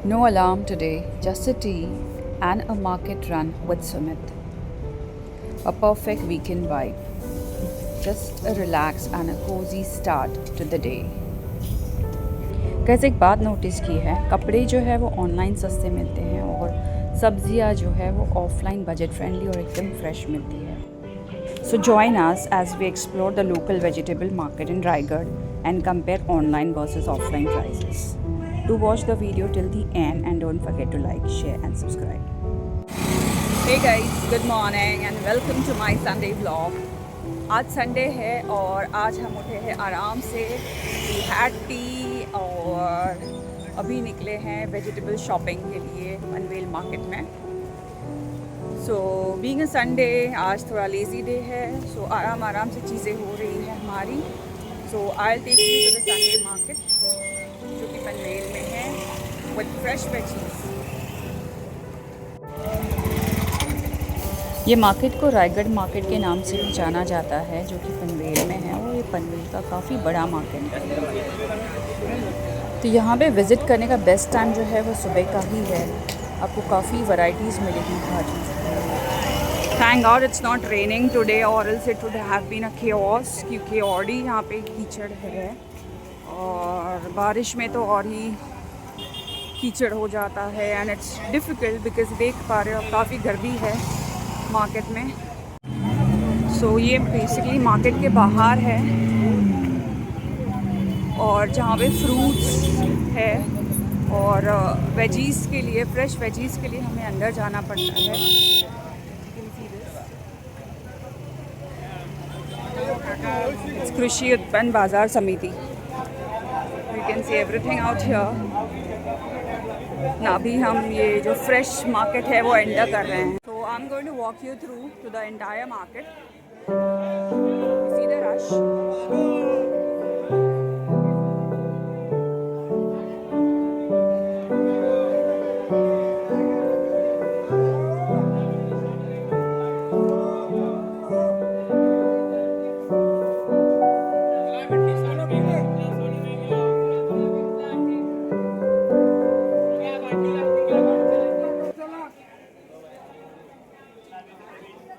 No alarm today, just a tea and a market run with Sumit. A perfect weekend vibe. Just a relax and a cozy start to the day. कैसे एक बात notice की है, कपड़े जो है वो ऑनलाइन सस्ते मिलते हैं और सब्जियां जो है वो ऑफलाइन बजट फ्रेंडली और एकदम फ्रेश मिलती है. So join us as we explore the local vegetable market in Raigad and compare online versus offline prices. Do watch the video till the end and don't forget to like, share and subscribe. Hey guys, good morning and welcome to my Sunday vlog. आज Sunday है और आज हम उठे हैं आराम से. We had tea और अभी निकले हैं वेजिटेबल शॉपिंग के लिए पनवेल मार्केट में. सो बीइंग अ संडे आज थोड़ा लेज़ी डे है, सो आराम से चीज़ें हो रही हैं हमारी. So I will take you to the Sunday market जो कि पनवेल में है विद फ्रेश वेजीज. ये मार्केट को रायगढ़ मार्केट के नाम से भी जाना जाता है जो कि पनवेल में है और ये पनवेल का काफ़ी बड़ा मार्केट है. तो यहाँ पे विज़िट करने का बेस्ट टाइम जो है वो सुबह का ही है. आपको काफ़ी वैरायटीज़ मिलेगी भाजी. Thank God it's not raining today और else it would have been a chaos, क्योंकि ऑलरेडी यहाँ पे कीचड़ है और बारिश में तो और ही कीचड़ हो जाता है एंड इट्स डिफ़िकल्ट बिकॉज देख पा रहे हो काफ़ी गर्मी है मार्केट में. सो ये बेसिकली मार्केट के बाहर है और जहाँ पे फ्रूट्स है और वेजीज़ के लिए, फ्रेश वेजीज़ के लिए हमें अंदर जाना पड़ता है. कृषि उत्पन्न बाज़ार समिति. You can see everything out here. ना भी हम ये जो फ्रेश मार्केट है वो एंटर कर रहे हैं. तो I am going to walk you through to the entire market. See the rush.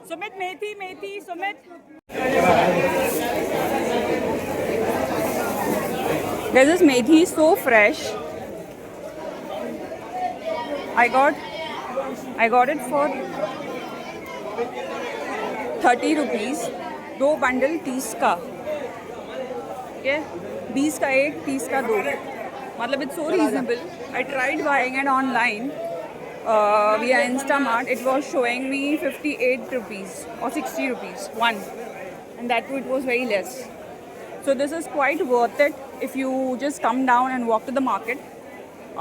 Sumit methi Sumit. This methi is so fresh. I got it for 30 rupees. 2 bundle 30 का. Okay? 20 का एक, 30 का 2. मतलब it's so reasonable. I tried buying it online. Via Instamart. It was showing me 58 rupees or 60 rupees one, and that too it was very less. So this is quite worth it if you just come down and walk to the market.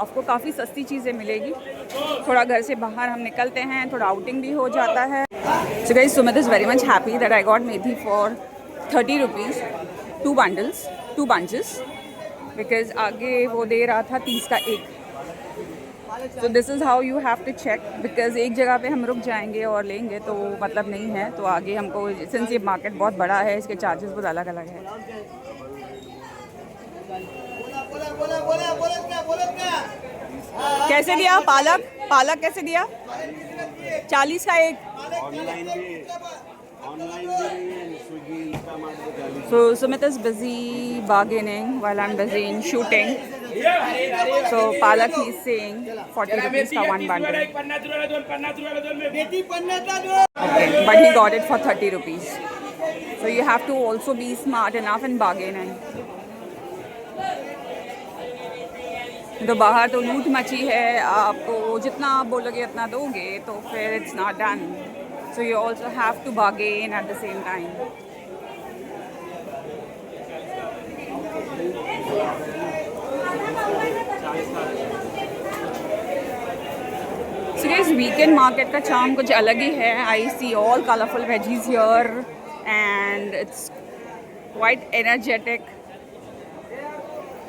आपको काफ़ी सस्ती चीज़ें मिलेगी. थोड़ा घर से बाहर हम निकलते हैं, थोड़ा आउटिंग भी हो जाता है. So guys, Sumit is very much happy that I got methi for 30 rupees, 2 bundles, 2 bunches, because आगे वो दे रहा था 30 का एक. So this is how you have to check, because एक जगह पे हम रुक जाएंगे और लेंगे तो मतलब नहीं है. तो आगे हमको, सिंस ये मार्केट बहुत बड़ा है, इसके चार्जेस बहुत अलग अलग है. कैसे दिया पालक कैसे दिया? 40 का एक. So Sumit is busy bargaining while I'm busy in shooting. So Palak is saying 40 rupees ka one bundle. Okay, but he got it for 30 rupees. So you have to also be smart enough in bargaining. तो बाहर तो लूट मची है. आपको जितना आप बोलोगे उतना दोगे तो फिर it's not done. So you also have to bargain at the same time. So guys, weekend market का charm कुछ अलग ही है. I see all colorful veggies here and it's quite energetic.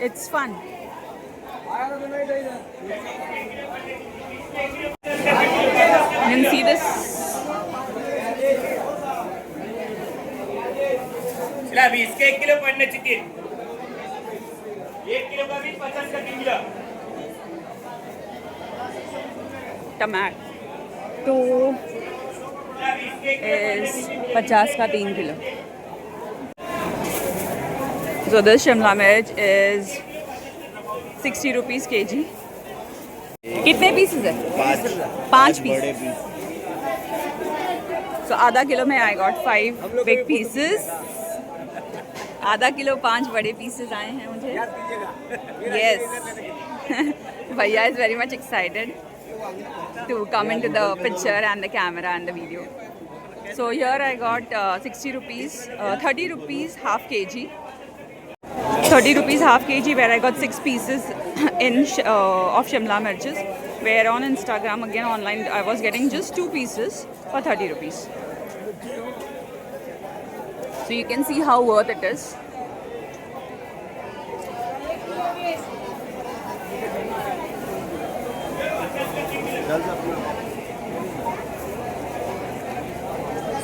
It's fun. You can see this. चला 20 के 1 kilo पड़ने चाहिए. 1 kilo का भी 50 का 3 किलो. टमाटो इज 50 का 3 kilo. So this Shimla mirch is 60 rupees kg. कितने पीसेस है? 5 पीस. So आधा किलो में आई गॉट 5 बिग पीसेस. आधा किलो 5 बड़े पीसेस आए हैं मुझे. Yes. भैया is very much excited to come into the picture and the camera and the video. So here I got 60 rupees, 30 rupees half kg. 30 rupees half kg where I got 6 pieces of Shimla mirches, where on Instagram again online I was getting just 2 pieces for 30 rupees. So you can see how worth it is.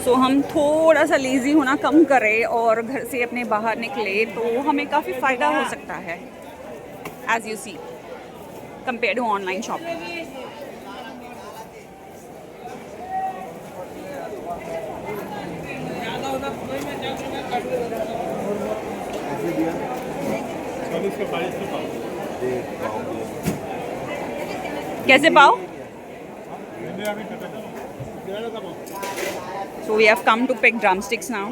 सो हम थोड़ा सा lazy होना कम करें और घर से अपने बाहर निकले तो हमें काफ़ी फ़ायदा हो सकता है, as you see, compare to online shopping. कैसे पाव? So we have come to pick drumsticks now.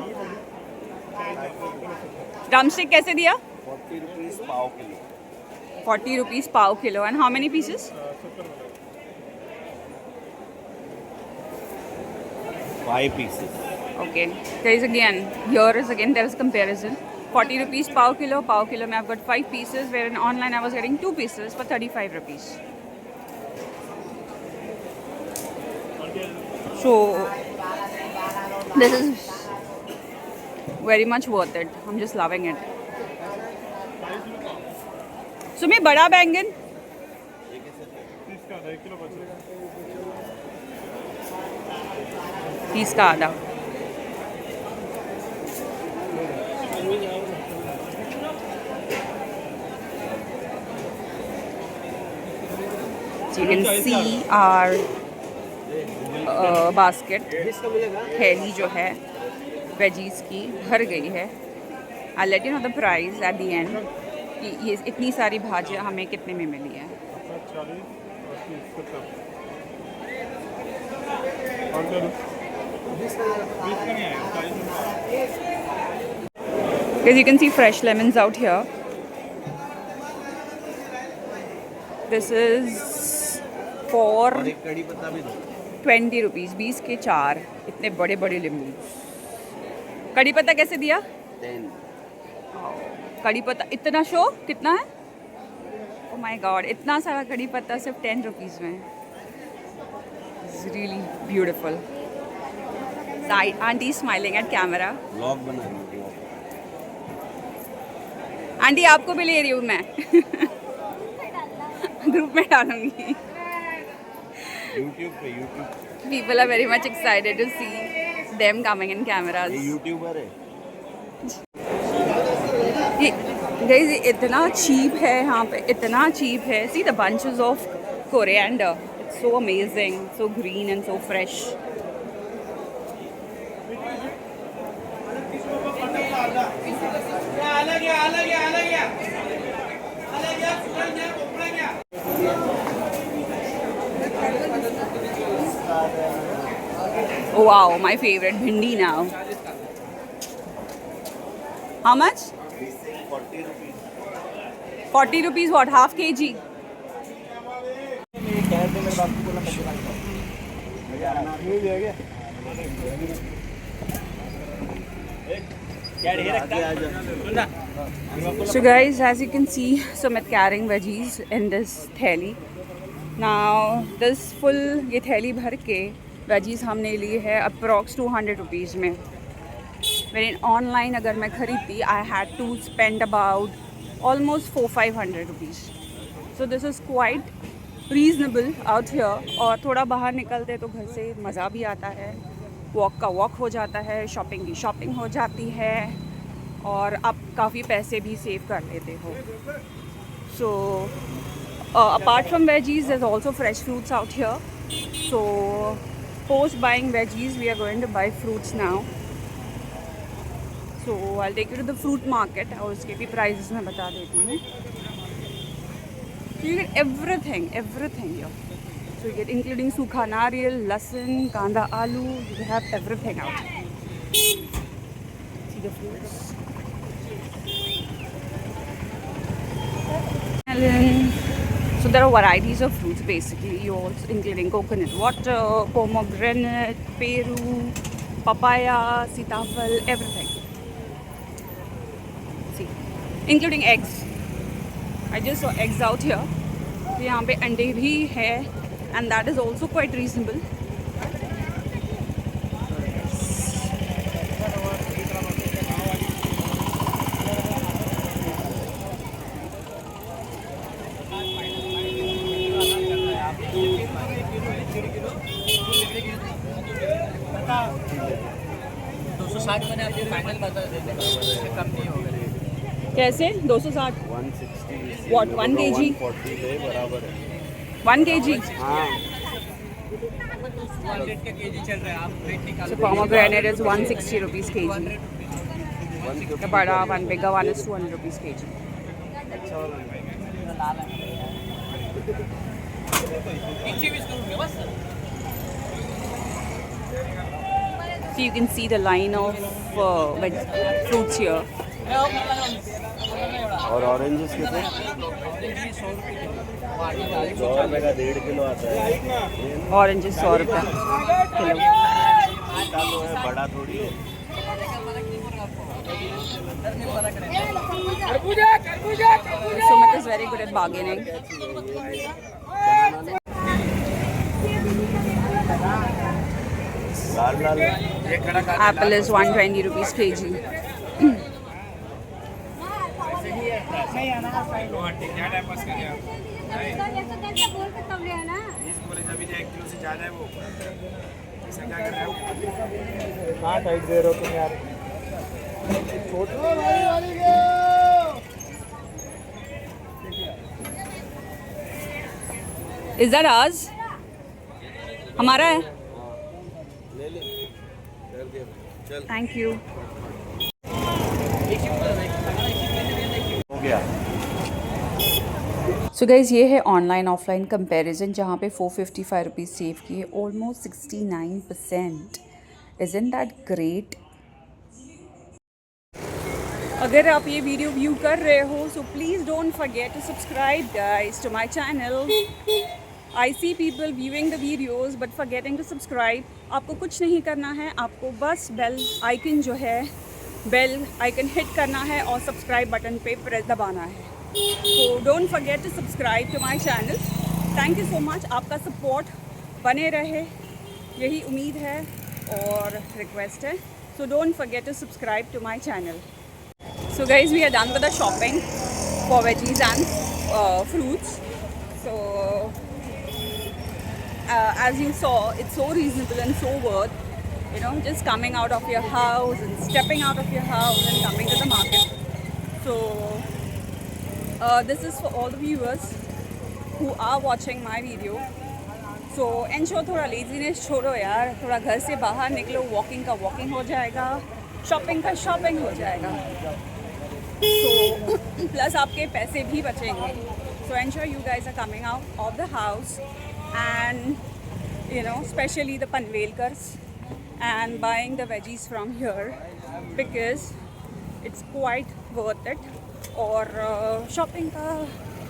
Drumstick कैसे दिया? 40 rupees pav kilo. 40 rupees pav kilo. And how many pieces? 5 pieces. Okay. There is again, there is comparison. 40 rupees pav kilo में I've got 5 pieces, where in online I was getting 2 pieces for 35 rupees. So this is very much worth it. I'm just loving it. Sumi बड़ा बैंगन 30 का आधा. So you can see our basket, थैली जो है veggies की भर गई है. I let you know the price at the end कि ये इतनी सारी भाजियाँ हमें कितने में मिली है. Because you can see fresh lemons out here. This is for 20 rupees. 20 के 4. इतने बड़े बड़े नींबू. कड़ी पत्ता कैसे दिया? 10. कड़ी पत्ता इतना शो कितना है? ओह माय गॉड, इतना सारा कड़ी पत्ता सिर्फ 10 रुपीज़ में. It's really beautiful. Aunty smiling at camera. Vlog बना रही हूँ. आंटी आपको भी ले रही हूँ मैं. ग्रुप में डालूंगी. YouTube पे People are very much excited to see them coming in cameras. ये यूट्यूबर है. Guys, इतना cheap है यहाँ पे, इतना cheap है. See the bunches of coriander. It's so amazing, so green and so fresh. Oh wow, my favorite bhindi now. How much? 40 rupees. 40 rupees what? Half kg? So guys, as you can see, Sumit carrying veggies in this theli. Now this full ये थैली भर के veggies हमने ली है approx 200 rupees में. Very online अगर मैं ख़रीदती I had to spend about almost 400-500 rupees. So this is quite reasonable out here. और थोड़ा बाहर निकलते तो घर से मज़ा भी आता है, वॉक का वॉक हो जाता है, शॉपिंग की शॉपिंग हो जाती है, और आप काफ़ी पैसे भी सेव कर लेते हो. सो apart from veggies, there's also fresh fruits out here. So post buying veggies, we are going to buy fruits now. So I'll take you to the fruit market और उसके भी prices मैं बता देती हूँ. You get everything here. So you get including सूखा नारियल, लहसुन, कांदा, आलू. You have everything out. See the fruits. So there are varieties of fruits basically. You also including coconut water, pomegranate, peru, papaya, sitafal, everything. See, including eggs. I just saw eggs out here. यहाँ पे अंडे भी है, and that is also quite reasonable. मैंने आपको final बता देते कम नहीं होगा. कैसे 260 160 What, 1 kg? 140 ले बराबर है. 1 kg. हाँ 100 के केजी चल रहा है. आप रेट निकाल. So pomegranate is 160 rupees kg. The bada one, bigger one is 200 rupees kg. So you can see the line of fruits here. और ऑरेंजेस कितने? 100 रुपये का 1.5 किलो आता है. Oranges 100 रुपये किलो. छोटा तो है, बड़ा थोड़ी है. Sumit is very good at bargaining. Lal Lal Apple is 120 rupees kg. हाँ टाइट दे रहे हो तुम यार. Is that ours? हमारा है. ले ले कर दे. चल Thank you. हो गया. सो गाइज़ ये है ऑनलाइन ऑफलाइन कंपैरिजन जहाँ पे 455 रुपीज़ सेव किए, ऑलमोस्ट 69%. Isn't that great? अगर आप ये वीडियो व्यू कर रहे हो so please don't forget to subscribe guys to my channel. I see people viewing the videos but forgetting to subscribe. आपको कुछ नहीं करना है, आपको बस बेल आइकन जो है बेल आइकन हिट करना है और सब्सक्राइब बटन पे प्रेस दबाना है. So don't forget to subscribe to my channel. Thank you so much. आपका सपोर्ट बने रहे यही उम्मीद है और रिक्वेस्ट है. So don't forget to subscribe to my channel. So guys, we are done with the shopping for veggies and fruits. So as you saw, it's so reasonable and so worth. You know, just coming out of your house and stepping out of your house and coming to the market. So this is for all the viewers who are watching my video. So ensure थोड़ा laziness छोड़ो यार, थोड़ा घर से बाहर निकलो. Walking का walking हो जाएगा, शॉपिंग का शॉपिंग हो जाएगा. So प्लस आपके पैसे भी बचेंगे. So ensure you guys are coming out of the house and you know, especially the Panvelkars, and buying the veggies from here because it's quite worth it. और shopping का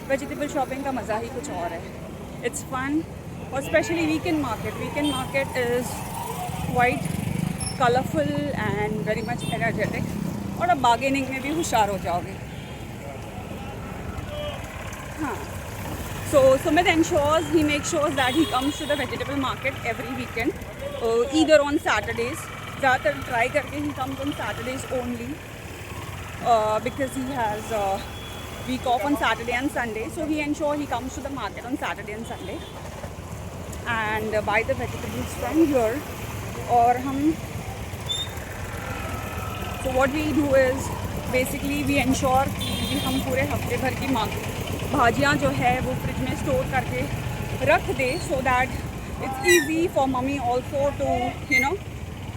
vegetable shopping का मज़ा ही कुछ और है. It's fun. और specially weekend market is quite colourful and very much energetic. और अब बार्गेनिंग में भी होशियार हो जाओगे. हाँ. So Sumit ensures, he makes sure that he comes to the vegetable market every weekend, either on Saturdays. ज़्यादातर ट्राई करके he comes on Saturdays only. Because he has week off on Saturday and Sunday, so he ensures he comes to the market on Saturday and Sunday and buy the vegetables from here. और हम so what we do is basically we ensure कि हम पूरे हफ्ते भर की भाजियाँ जो है वो फ्रिज में स्टोर करके रख दें so that it's easy for mummy also to, you know,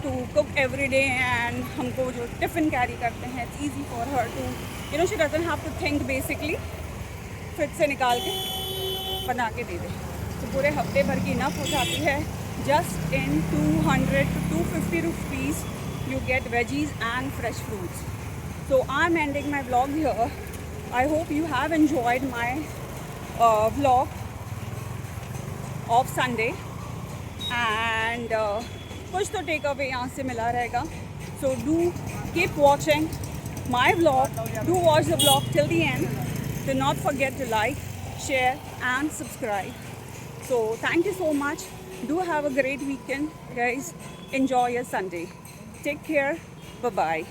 to cook every day, and हमको जो टिफ़िन कैरी करते हैं, it's easy for her to, you know, she doesn't have to think basically, fridge से निकाल के बना के दे दे, तो पूरे हफ्ते भर की इनफ हो जाती है. Just in 200 to 250 rupees you get veggies and fresh fruits. So I'm ending my vlog here. I hope you have enjoyed my vlog of Sunday, and कुछ तो टेक अवे यहाँ से मिला रहेगा. So do keep watching my vlog. Do watch the vlog till the end. Do not forget to like, share and subscribe. So thank you so much. Do have a great weekend, guys. Enjoy your Sunday. Take care. Bye-bye.